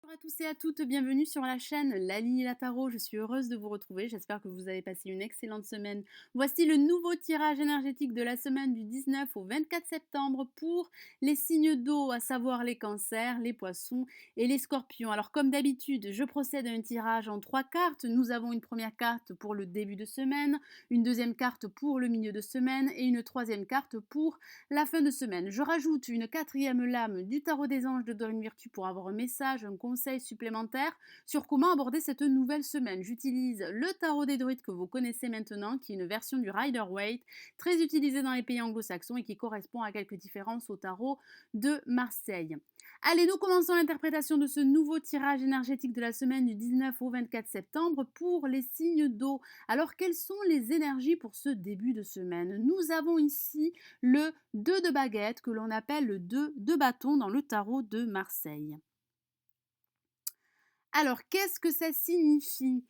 Bonjour à tous et à toutes, bienvenue sur la chaîne La Ligne et la Tarot. Je suis heureuse de vous retrouver. J'espère que vous avez passé une excellente semaine. Voici le nouveau tirage énergétique de la semaine du 19 au 24 septembre pour les signes d'eau, à savoir les cancers, les poissons et les scorpions. Alors, comme d'habitude, je procède à un tirage en 3 cartes. Nous avons une première carte pour le début de semaine, une deuxième carte pour le milieu de semaine et une troisième carte pour la fin de semaine. Je rajoute une quatrième lame du tarot des anges de Dorine Virtue pour avoir un message, un conseil supplémentaire sur comment aborder cette nouvelle semaine. J'utilise le tarot des druides que vous connaissez maintenant, qui est une version du Rider-Waite, très utilisé dans les pays anglo-saxons et qui correspond à quelques différences au tarot de Marseille. Allez, nous commençons l'interprétation de ce nouveau tirage énergétique de la semaine du 19 au 24 septembre pour les signes d'eau. Alors, quelles sont les énergies pour ce début de semaine? Nous avons ici le 2 de baguette que l'on appelle le 2 de bâton dans le tarot de Marseille. Alors, qu'est-ce que ça signifie?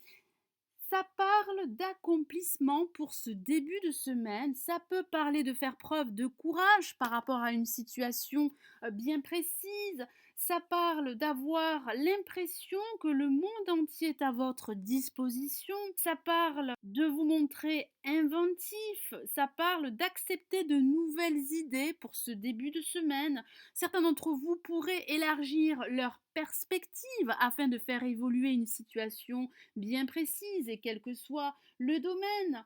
Ça parle d'accomplissement pour ce début de semaine. Ça peut parler de faire preuve de courage par rapport à une situation bien précise. Ça parle d'avoir l'impression que le monde entier est à votre disposition. Ça parle de vous montrer inventif. Ça parle d'accepter de nouvelles idées pour ce début de semaine. Certains d'entre vous pourraient élargir leur perspective afin de faire évoluer une situation bien précise et quel que soit le domaine.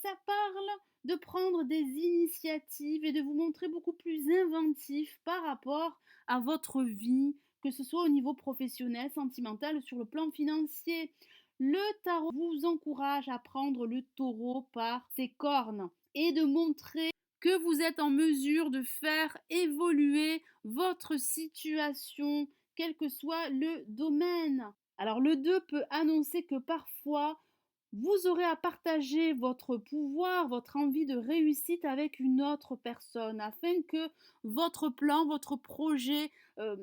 Ça parle de prendre des initiatives et de vous montrer beaucoup plus inventif par rapport à votre vie, que ce soit au niveau professionnel, sentimental ou sur le plan financier. Le tarot vous encourage à prendre le taureau par ses cornes et de montrer que vous êtes en mesure de faire évoluer votre situation, quel que soit le domaine. Alors le 2 peut annoncer que parfois, vous aurez à partager votre pouvoir, votre envie de réussite avec une autre personne afin que votre plan, votre projet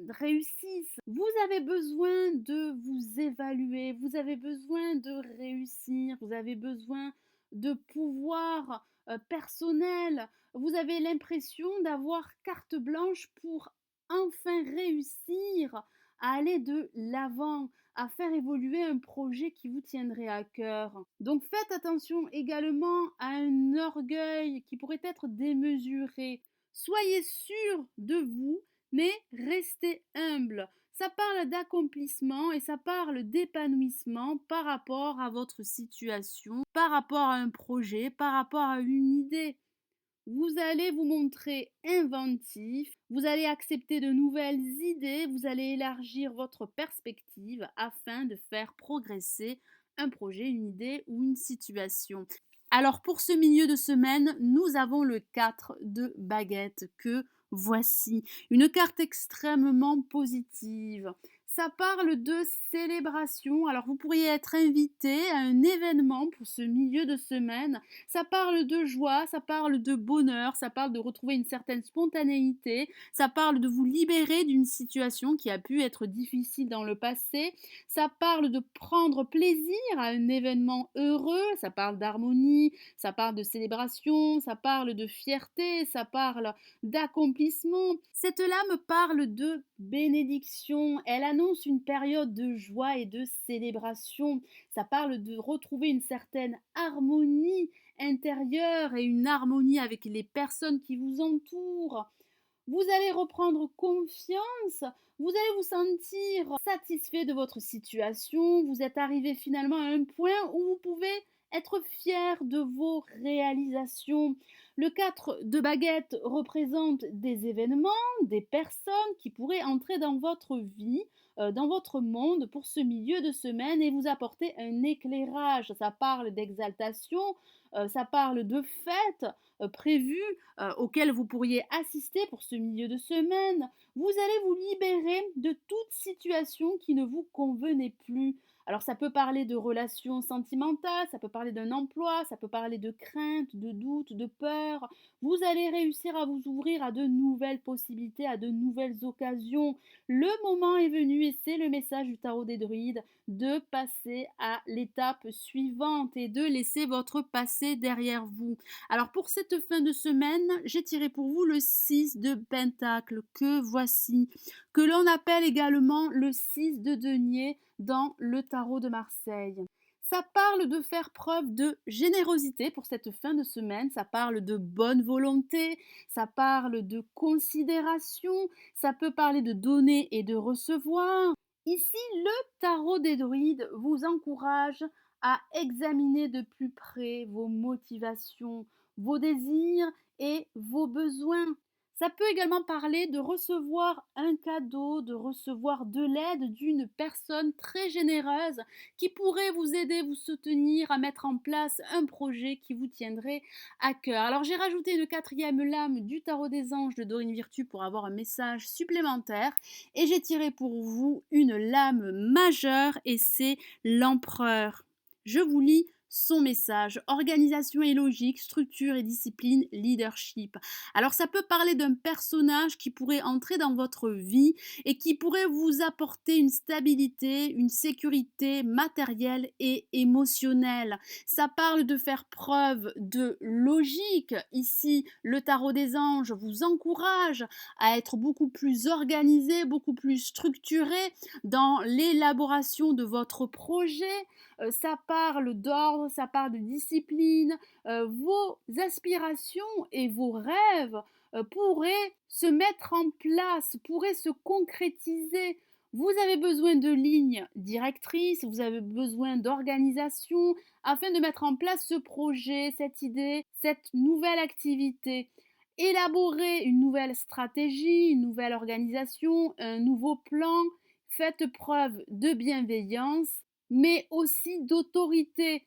réussisse. Vous avez besoin de vous évaluer, vous avez besoin de réussir, vous avez besoin de pouvoir personnel. Vous avez l'impression d'avoir carte blanche pour enfin réussir à aller de l'avant, à faire évoluer un projet qui vous tiendrait à cœur. Donc faites attention également à un orgueil qui pourrait être démesuré. Soyez sûr de vous, mais restez humble. Ça parle d'accomplissement et ça parle d'épanouissement par rapport à votre situation, par rapport à un projet, par rapport à une idée. Vous allez vous montrer inventif, vous allez accepter de nouvelles idées, vous allez élargir votre perspective afin de faire progresser un projet, une idée ou une situation. Alors pour ce milieu de semaine, nous avons le 4 de baguette que voici. Une carte extrêmement positive. Ça parle de célébration. Alors vous pourriez être invité à un événement pour ce milieu de semaine. Ça parle de joie, ça parle de bonheur, ça parle de retrouver une certaine spontanéité, ça parle de vous libérer d'une situation qui a pu être difficile dans le passé, ça parle de prendre plaisir à un événement heureux, ça parle d'harmonie, ça parle de célébration, ça parle de fierté, ça parle d'accomplissement. Cette lame parle de bénédiction, elle annonce une période de joie et de célébration, ça parle de retrouver une certaine harmonie intérieure et une harmonie avec les personnes qui vous entourent. Vous allez reprendre confiance, vous allez vous sentir satisfait de votre situation, vous êtes arrivé finalement à un point où vous pouvez être fier de vos réalisations. Le 4 de baguette représente des événements, des personnes qui pourraient entrer dans votre vie, dans votre monde pour ce milieu de semaine et vous apporter un éclairage. Ça parle d'exaltation, ça parle de fêtes prévues auxquelles vous pourriez assister pour ce milieu de semaine. Vous allez vous libérer de toute situation qui ne vous convenait plus. Alors ça peut parler de relations sentimentales, ça peut parler d'un emploi, ça peut parler de crainte, de doute, de peur. Vous allez réussir à vous ouvrir à de nouvelles possibilités, à de nouvelles occasions. Le moment est venu et c'est le message du tarot des druides de passer à l'étape suivante et de laisser votre passé derrière vous. Alors pour cette fin de semaine, j'ai tiré pour vous le 6 de Pentacle que voici, que l'on appelle également le 6 de denier dans le tarot de Marseille. Ça parle de faire preuve de générosité pour cette fin de semaine, ça parle de bonne volonté, ça parle de considération, ça peut parler de donner et de recevoir. Ici, le tarot des druides vous encourage à examiner de plus près vos motivations, vos désirs et vos besoins. Ça peut également parler de recevoir un cadeau, de recevoir de l'aide d'une personne très généreuse qui pourrait vous aider, vous soutenir à mettre en place un projet qui vous tiendrait à cœur. Alors j'ai rajouté une quatrième lame du tarot des anges de Dorine Virtue pour avoir un message supplémentaire et j'ai tiré pour vous une lame majeure et c'est l'empereur. Je vous lis son message: organisation et logique, structure et discipline, leadership. Alors ça peut parler d'un personnage qui pourrait entrer dans votre vie et qui pourrait vous apporter une stabilité, une sécurité matérielle et émotionnelle. Ça parle de faire preuve de logique. Ici, le tarot des anges vous encourage à être beaucoup plus organisé, beaucoup plus structuré dans l'élaboration de votre projet. Ça parle d'ordre, ça parle de discipline. Vos aspirations et vos rêves pourraient se mettre en place, pourraient se concrétiser. Vous avez besoin de lignes directrices, vous avez besoin d'organisation afin de mettre en place ce projet, cette idée, cette nouvelle activité. Élaborer une nouvelle stratégie, une nouvelle organisation, un nouveau plan. Faites preuve de bienveillance, mais aussi d'autorité.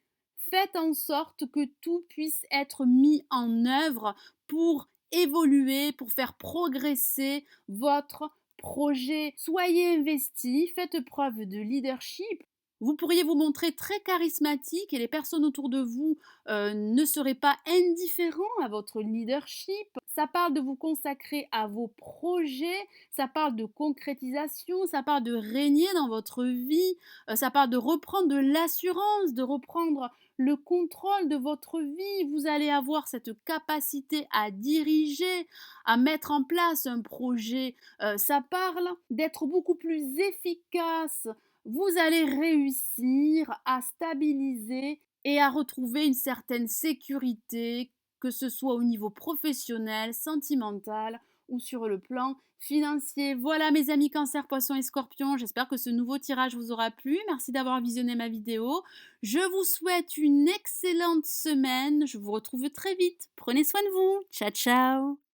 Faites en sorte que tout puisse être mis en œuvre pour évoluer, pour faire progresser votre projet. Soyez investis, faites preuve de leadership. Vous pourriez vous montrer très charismatique et les personnes autour de vous ne seraient pas indifférents à votre leadership. Ça parle de vous consacrer à vos projets, ça parle de concrétisation, ça parle de régner dans votre vie, ça parle de reprendre de l'assurance, de reprendre le contrôle de votre vie. Vous allez avoir cette capacité à diriger, à mettre en place un projet. Ça parle d'être beaucoup plus efficace. Vous allez réussir à stabiliser et à retrouver une certaine sécurité, que ce soit au niveau professionnel, sentimental ou sur le plan financier. Voilà mes amis Cancer, Poisson et Scorpion, j'espère que ce nouveau tirage vous aura plu. Merci d'avoir visionné ma vidéo. Je vous souhaite une excellente semaine. Je vous retrouve très vite. Prenez soin de vous. Ciao, ciao.